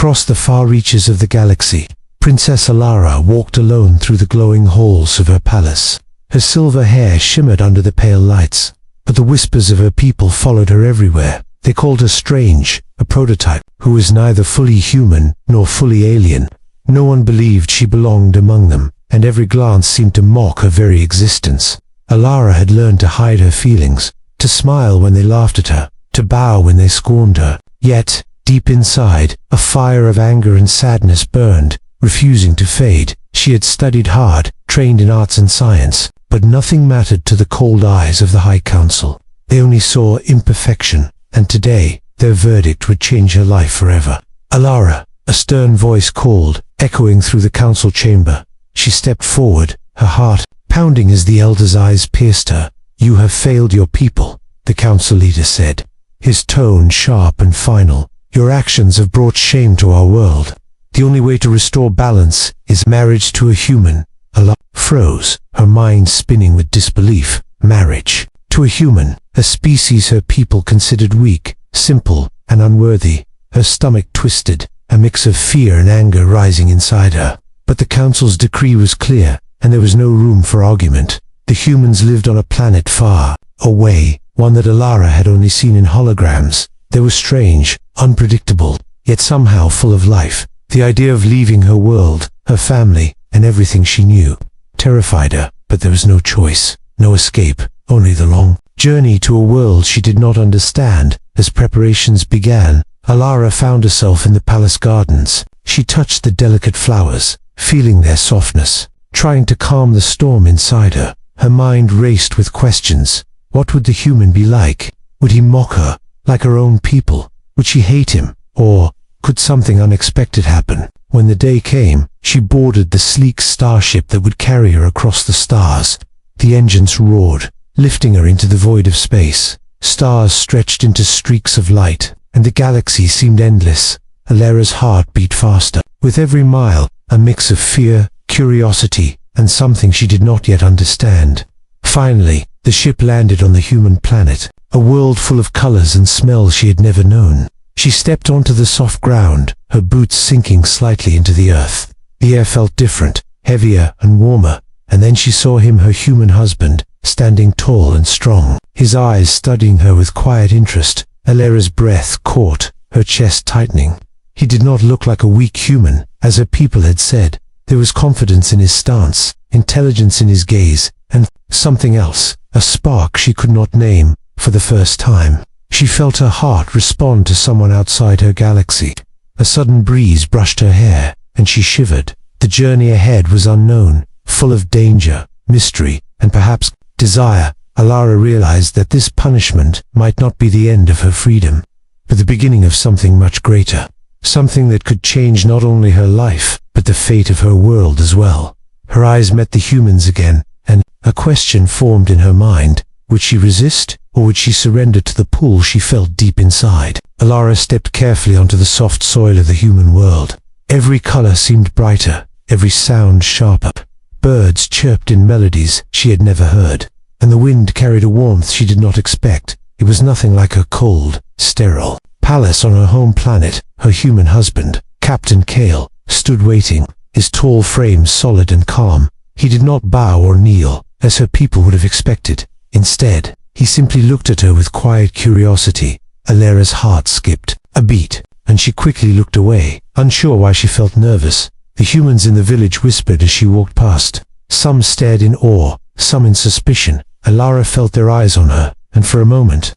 Across the far reaches of the galaxy, Princess Alara walked alone through the glowing halls of her palace. Her silver hair shimmered under the pale lights, but the whispers of her people followed her everywhere. They called her strange, a prototype, who was neither fully human nor fully alien. No one believed she belonged among them, and every glance seemed to mock her very existence. Alara had learned to hide her feelings, to smile when they laughed at her, to bow when they scorned her. Yet, deep inside, a fire of anger and sadness burned, refusing to fade. She had studied hard, trained in arts and science, but nothing mattered to the cold eyes of the High Council. They only saw imperfection, and today, their verdict would change her life forever. Alara, a stern voice called, echoing through the council chamber. She stepped forward, her heart pounding as the elder's eyes pierced her. "You have failed your people," the council leader said, his tone sharp and final. "Your actions have brought shame to our world. The only way to restore balance is marriage to a human." Alara froze, her mind spinning with disbelief. Marriage to a human, a species her people considered weak, simple, and unworthy. Her stomach twisted, a mix of fear and anger rising inside her. But the council's decree was clear, and there was no room for argument. The humans lived on a planet far away, one that Alara had only seen in holograms. They were strange, unpredictable, yet somehow full of life. The idea of leaving her world, her family, and everything she knew, terrified her, but there was no choice, no escape, only the long journey to a world she did not understand. As preparations began, Alara found herself in the palace gardens. She touched the delicate flowers, feeling their softness, trying to calm the storm inside her. Her mind raced with questions. What would the human be like? Would he mock her, like her own people? Would she hate him? Or could something unexpected happen? When the day came, she boarded the sleek starship that would carry her across the stars. The engines roared, lifting her into the void of space. Stars stretched into streaks of light, and the galaxy seemed endless. Alara's heart beat faster. With every mile, a mix of fear, curiosity, and something she did not yet understand. Finally, the ship landed on the human planet, a world full of colors and smells she had never known. She stepped onto the soft ground, her boots sinking slightly into the earth. The air felt different, heavier and warmer, and then she saw him, her human husband, standing tall and strong, his eyes studying her with quiet interest. Alara's breath caught, her chest tightening. He did not look like a weak human, as her people had said. There was confidence in his stance, intelligence in his gaze, and something else, a spark she could not name. For the first time, she felt her heart respond to someone outside her galaxy. A sudden breeze brushed her hair, and she shivered. The journey ahead was unknown, full of danger, mystery, and perhaps desire. Alara realized that this punishment might not be the end of her freedom, but the beginning of something much greater. Something that could change not only her life, but the fate of her world as well. Her eyes met the humans again, and a question formed in her mind. Would she resist, or would she surrender to the pull she felt deep inside? Alara stepped carefully onto the soft soil of the human world. Every color seemed brighter, every sound sharper. Birds chirped in melodies she had never heard, and the wind carried a warmth she did not expect. It was nothing like her cold, sterile palace on her home planet. Her human husband, Captain Kale, stood waiting, his tall frame solid and calm. He did not bow or kneel, as her people would have expected. Instead, he simply looked at her with quiet curiosity. Alara's heart skipped a beat, and she quickly looked away, unsure why she felt nervous. The humans in the village whispered as she walked past. Some stared in awe, some in suspicion. Alara felt their eyes on her, and for a moment,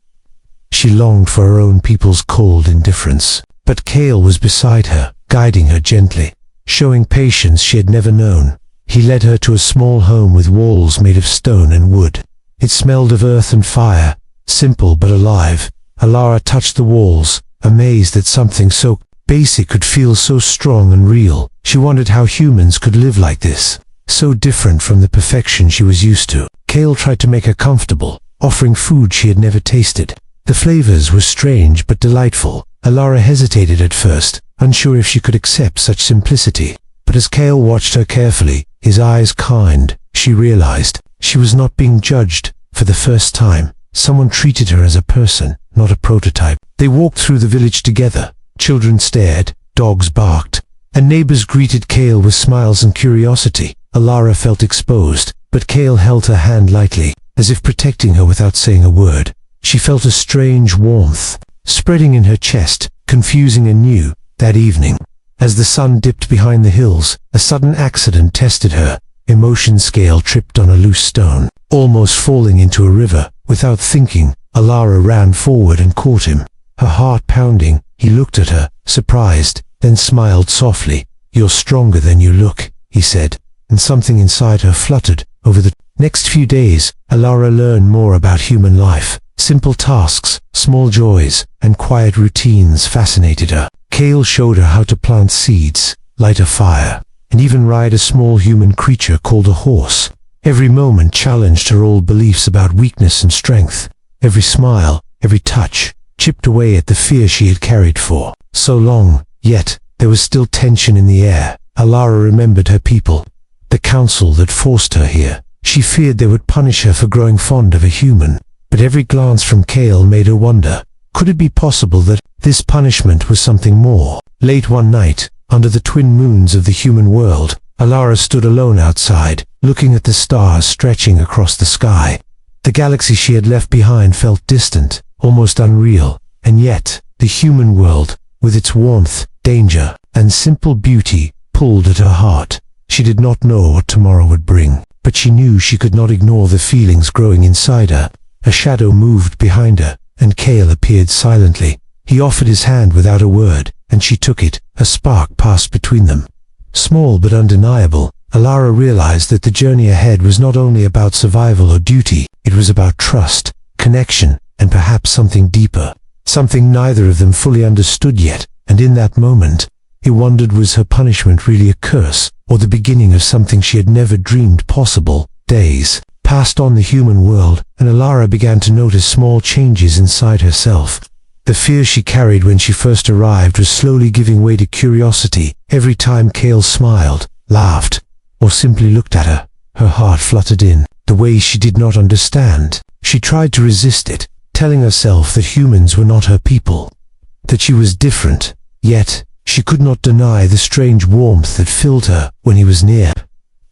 she longed for her own people's cold indifference. But Kale was beside her, guiding her gently, showing patience she had never known. He led her to a small home with walls made of stone and wood. It smelled of earth and fire, simple but alive. Alara touched the walls, amazed that something so basic could feel so strong and real. She wondered how humans could live like this, so different from the perfection she was used to. Kale tried to make her comfortable, offering food she had never tasted. The flavors were strange but delightful. Alara hesitated at first, unsure if she could accept such simplicity. But as Kale watched her carefully, his eyes kind, she realized she was not being judged. For the first time, someone treated her as a person, not a prototype. They walked through the village together. Children stared, dogs barked, and neighbors greeted Kale with smiles and curiosity. Alara felt exposed, but Kale held her hand lightly, as if protecting her without saying a word. She felt a strange warmth spreading in her chest, confusing and new. That evening, as the sun dipped behind the hills, a sudden accident tested her. Emotion scale tripped on a loose stone, almost falling into a river. Without thinking, Alara ran forward and caught him. Her heart pounding, he looked at her, surprised, then smiled softly. "You're stronger than you look," he said, and something inside her fluttered. Over the next few days, Alara learned more about human life. Simple tasks, small joys, and quiet routines fascinated her. Kale showed her how to plant seeds, light a fire, and even ride a small human creature called a horse. Every moment challenged her old beliefs about weakness and strength. Every smile, every touch, chipped away at the fear she had carried for so long. Yet, there was still tension in the air. Alara remembered her people, the council that forced her here. She feared they would punish her for growing fond of a human. But every glance from Kale made her wonder, could it be possible that this punishment was something more? Late one night, under the twin moons of the human world, Alara stood alone outside, looking at the stars stretching across the sky. The galaxy she had left behind felt distant, almost unreal, and yet, the human world, with its warmth, danger, and simple beauty, pulled at her heart. She did not know what tomorrow would bring, but she knew she could not ignore the feelings growing inside her. A shadow moved behind her, and Kale appeared silently. He offered his hand without a word, and she took it. A spark passed between them. Small but undeniable, Alara realized that the journey ahead was not only about survival or duty, it was about trust, connection, and perhaps something deeper. Something neither of them fully understood yet, and in that moment, he wondered, was her punishment really a curse, or the beginning of something she had never dreamed possible? Days passed on the human world, and Alara began to notice small changes inside herself. The fear she carried when she first arrived was slowly giving way to curiosity. Every time Kale smiled, laughed, or simply looked at her, her heart fluttered in the ways she did not understand. She tried to resist it, telling herself that humans were not her people, that she was different. Yet, she could not deny the strange warmth that filled her when he was near.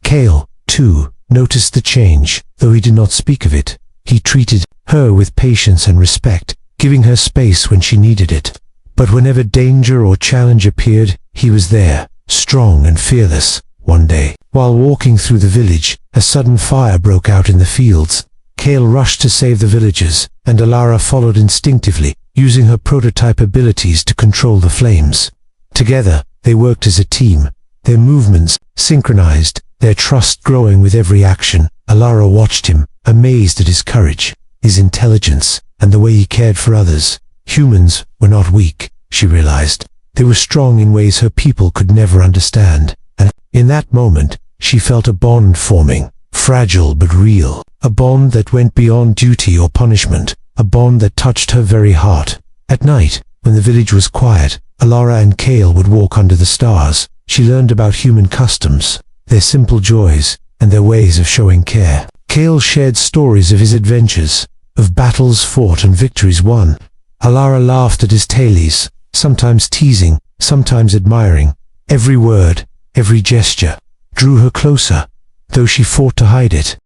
Kale, too, noticed the change, though he did not speak of it. He treated her with patience and respect, giving her space when she needed it. But whenever danger or challenge appeared, he was there, strong and fearless. One day, while walking through the village, a sudden fire broke out in the fields. Kale rushed to save the villagers, and Alara followed instinctively, using her prototype abilities to control the flames. Together, they worked as a team, their movements synchronized, their trust growing with every action. Alara watched him, amazed at his courage, his intelligence, and the way he cared for others. Humans were not weak, she realized. They were strong in ways her people could never understand. And in that moment, she felt a bond forming, fragile but real. A bond that went beyond duty or punishment, a bond that touched her very heart. At night, when the village was quiet, Alara and Kale would walk under the stars. She learned about human customs, their simple joys, and their ways of showing care. Kale shared stories of his adventures, of battles fought and victories won. Alara laughed at his tales, sometimes teasing, sometimes admiring. Every word, every gesture, drew her closer, though she fought to hide it.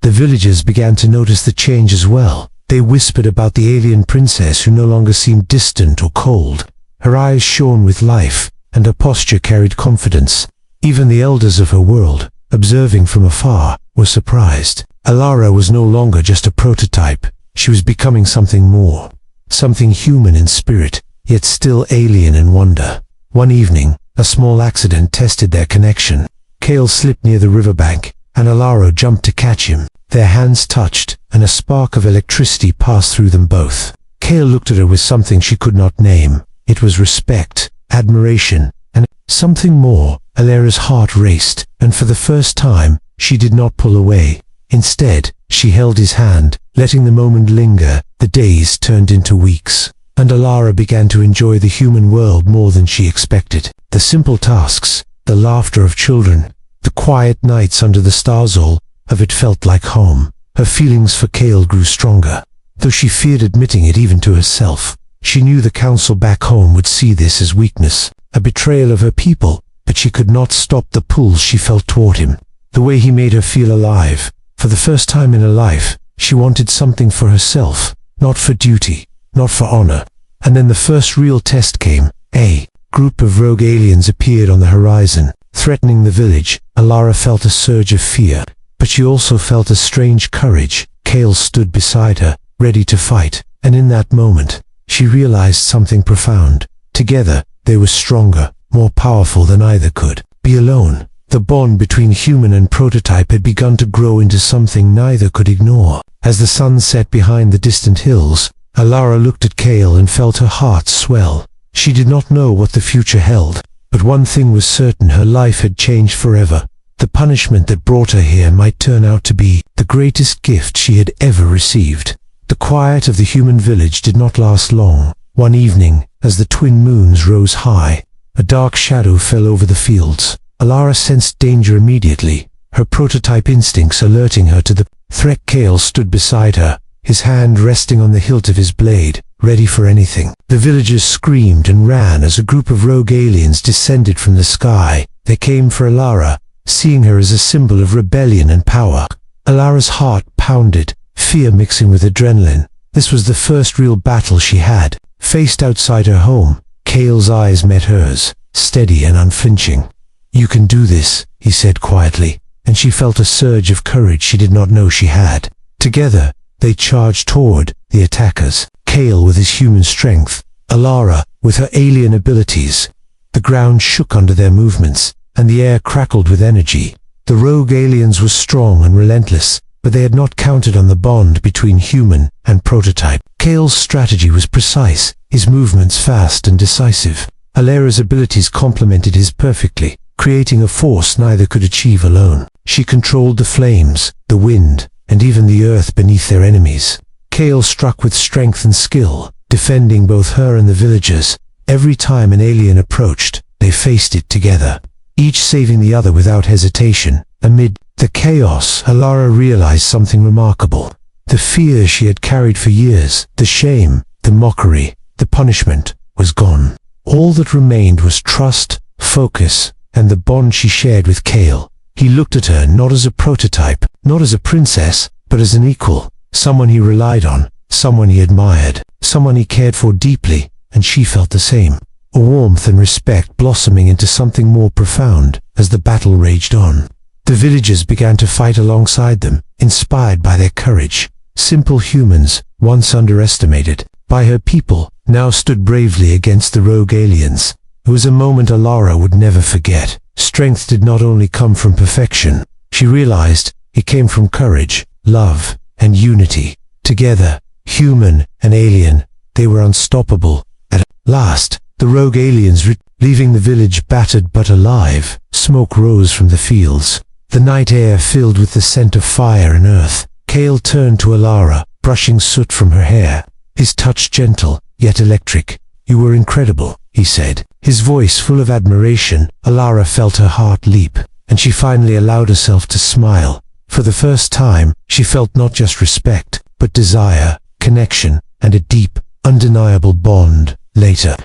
The villagers began to notice the change as well. They whispered about the alien princess who no longer seemed distant or cold. Her eyes shone with life, and her posture carried confidence. Even the elders of her world, observing from afar, were surprised. Alara was no longer just a prototype. She was becoming something more, something human in spirit, yet still alien in wonder. One evening, a small accident tested their connection. Kale slipped near the riverbank, and Alara jumped to catch him. Their hands touched, and a spark of electricity passed through them both. Kale looked at her with something she could not name. It was respect, admiration, and something more. Alara's heart raced, and for the first time, she did not pull away. Instead, she held his hand, letting the moment linger. The days turned into weeks, and Alara began to enjoy the human world more than she expected. The simple tasks, the laughter of children, the quiet nights under the stars, all of it felt like home. Her feelings for Kale grew stronger, though she feared admitting it even to herself. She knew the council back home would see this as weakness. a betrayal of her people, but she could not stop the pull she felt toward him. The way he made her feel alive. For the first time in her life, she wanted something for herself, not for duty, not for honor. And then the first real test came. A group of rogue aliens appeared on the horizon, threatening the village. Alara felt a surge of fear, but she also felt a strange courage. Kale stood beside her, ready to fight, and in that moment, she realized something profound. Together, they were stronger, more powerful than either could be alone. The bond between human and prototype had begun to grow into something neither could ignore. As the sun set behind the distant hills, Alara looked at Kale and felt her heart swell. She did not know what the future held, but one thing was certain: her life had changed forever. The punishment that brought her here might turn out to be the greatest gift she had ever received. The quiet of the human village did not last long. One evening, as the twin moons rose high, a dark shadow fell over the fields. Alara sensed danger immediately, her prototype instincts alerting her to the threat. Kale stood beside her, his hand resting on the hilt of his blade, ready for anything. The villagers screamed and ran as a group of rogue aliens descended from the sky. They came for Alara, seeing her as a symbol of rebellion and power. Alara's heart pounded, fear mixing with adrenaline. This was the first real battle she had faced outside her home. Kale's eyes met hers, steady and unflinching. "You can do this," he said quietly, and she felt a surge of courage she did not know she had. Together, they charged toward the attackers, Kale with his human strength, Alara with her alien abilities. The ground shook under their movements, and the air crackled with energy. The rogue aliens were strong and relentless, but they had not counted on the bond between human and prototype. Kale's strategy was precise, his movements fast and decisive. Alara's abilities complemented his perfectly, creating a force neither could achieve alone. She controlled the flames, the wind, and even the earth beneath their enemies. Kale struck with strength and skill, defending both her and the villagers. Every time an alien approached, they faced it together, each saving the other without hesitation. Amid the chaos, Alara realized something remarkable. The fear she had carried for years, the shame, the mockery, the punishment, was gone. All that remained was trust, focus, and the bond she shared with Kale. He looked at her not as a prototype, not as a princess, but as an equal, someone he relied on, someone he admired, someone he cared for deeply, and she felt the same. A warmth and respect blossoming into something more profound as the battle raged on. The villagers began to fight alongside them, inspired by their courage. Simple humans, once underestimated by her people, now stood bravely against the rogue aliens. It was a moment Alara would never forget. Strength did not only come from perfection. She realized it came from courage, love, and unity. Together, human and alien, they were unstoppable. At last, the rogue aliens leaving the village battered but alive. Smoke rose from the fields, the night air filled with the scent of fire and earth. Kale turned to Alara, brushing soot from her hair, his touch gentle, yet electric. "You were incredible," he said, his voice full of admiration. Alara felt her heart leap, and she finally allowed herself to smile. For the first time, she felt not just respect, but desire, connection, and a deep, undeniable bond. Later,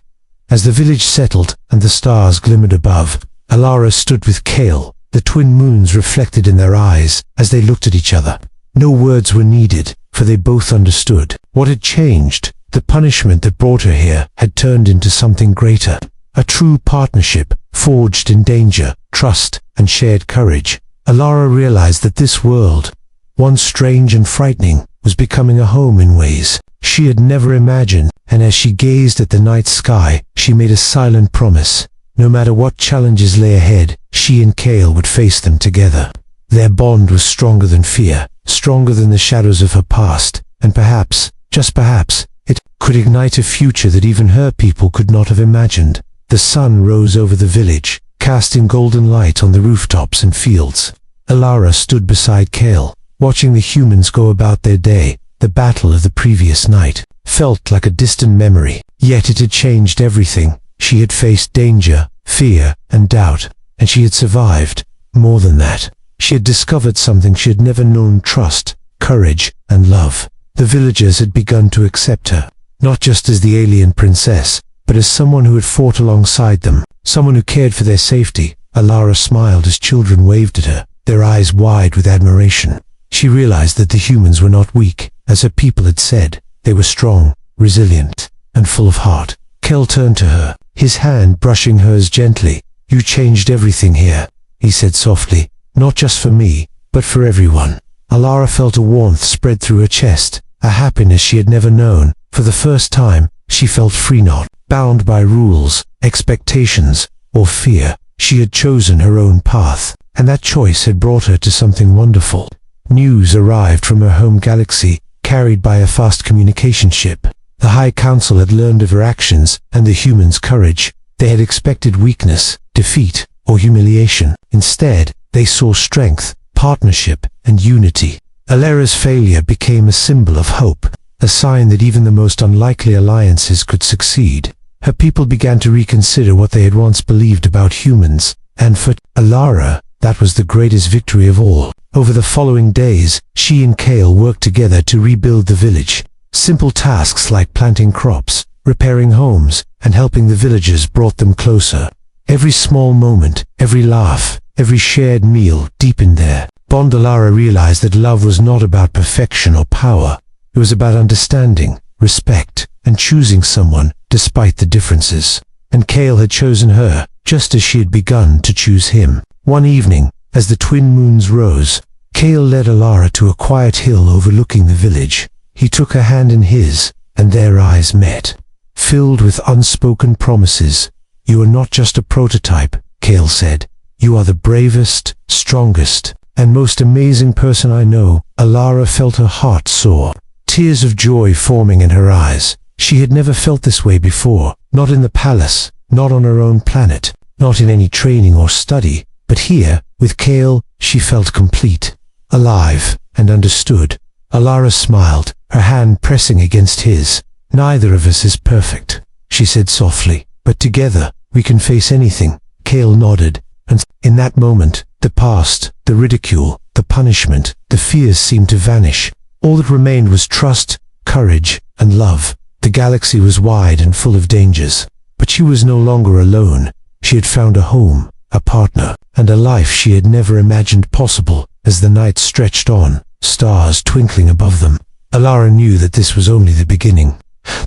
as the village settled and the stars glimmered above, Alara stood with Kale, the twin moons reflected in their eyes as they looked at each other. No words were needed, for they both understood what had changed. The punishment that brought her here had turned into something greater. A true partnership, forged in danger, trust, and shared courage. Alara realized that this world, once strange and frightening, was becoming a home in ways she had never imagined, and as she gazed at the night sky, she made a silent promise. No matter what challenges lay ahead, she and Kale would face them together. Their bond was stronger than fear, stronger than the shadows of her past, and perhaps, just perhaps, it could ignite a future that even her people could not have imagined. The sun rose over the village, casting golden light on the rooftops and fields. Alara stood beside Kale, watching the humans go about their day. The battle of the previous night felt like a distant memory, yet it had changed everything. She had faced danger, fear, and doubt, and she had survived. More than that, she had discovered something she had never known: trust, courage, and love. The villagers had begun to accept her, not just as the alien princess, but as someone who had fought alongside them, someone who cared for their safety. Alara smiled as children waved at her, their eyes wide with admiration. She realized that the humans were not weak, as her people had said. They were strong, resilient, and full of heart. Kel turned to her, his hand brushing hers gently. "You changed everything here," he said softly, "not just for me, but for everyone." Alara felt a warmth spread through her chest, a happiness she had never known. For the first time, she felt free, not bound by rules, expectations, or fear. She had chosen her own path, and that choice had brought her to something wonderful. News arrived from her home galaxy, carried by a fast communication ship. The High Council had learned of her actions and the humans' courage. They had expected weakness, defeat, or humiliation. Instead, they saw strength, partnership, and unity. Alara's failure became a symbol of hope, a sign that even the most unlikely alliances could succeed. Her people began to reconsider what they had once believed about humans, and for Alara, that was the greatest victory of all. Over the following days, she and Kale worked together to rebuild the village. Simple tasks like planting crops, repairing homes, and helping the villagers brought them closer. Every small moment, every laugh, every shared meal deepened their bond. Alara realized that love was not about perfection or power. It was about understanding, respect, and choosing someone despite the differences. And Kale had chosen her, just as she had begun to choose him. One evening, as the twin moons rose, Kale led Alara to a quiet hill overlooking the village. He took her hand in his, and their eyes met, filled with unspoken promises. "You are not just a prototype," Kale said. "You are the bravest, strongest, and most amazing person I know." Alara felt her heart soar, tears of joy forming in her eyes. She had never felt this way before, not in the palace, not on her own planet, not in any training or study, but here, with Kale, she felt complete, alive, and understood. Alara smiled, her hand pressing against his. "Neither of us is perfect," she said softly, "but together, we can face anything." Kale nodded, and in that moment, the past, the ridicule, the punishment, the fears seemed to vanish. All that remained was trust, courage, and love. The galaxy was wide and full of dangers, but she was no longer alone. She had found a home, a partner, and a life she had never imagined possible. As the night stretched on, stars twinkling above them, Alara knew that this was only the beginning.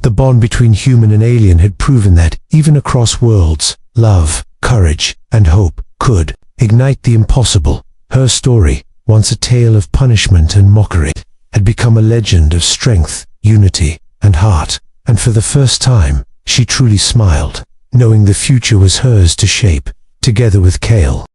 The bond between human and alien had proven that, even across worlds, love, courage, and hope could ignite the impossible. Her story, once a tale of punishment and mockery, had become a legend of strength, unity, and heart. And for the first time, she truly smiled, knowing the future was hers to shape, together with Kale.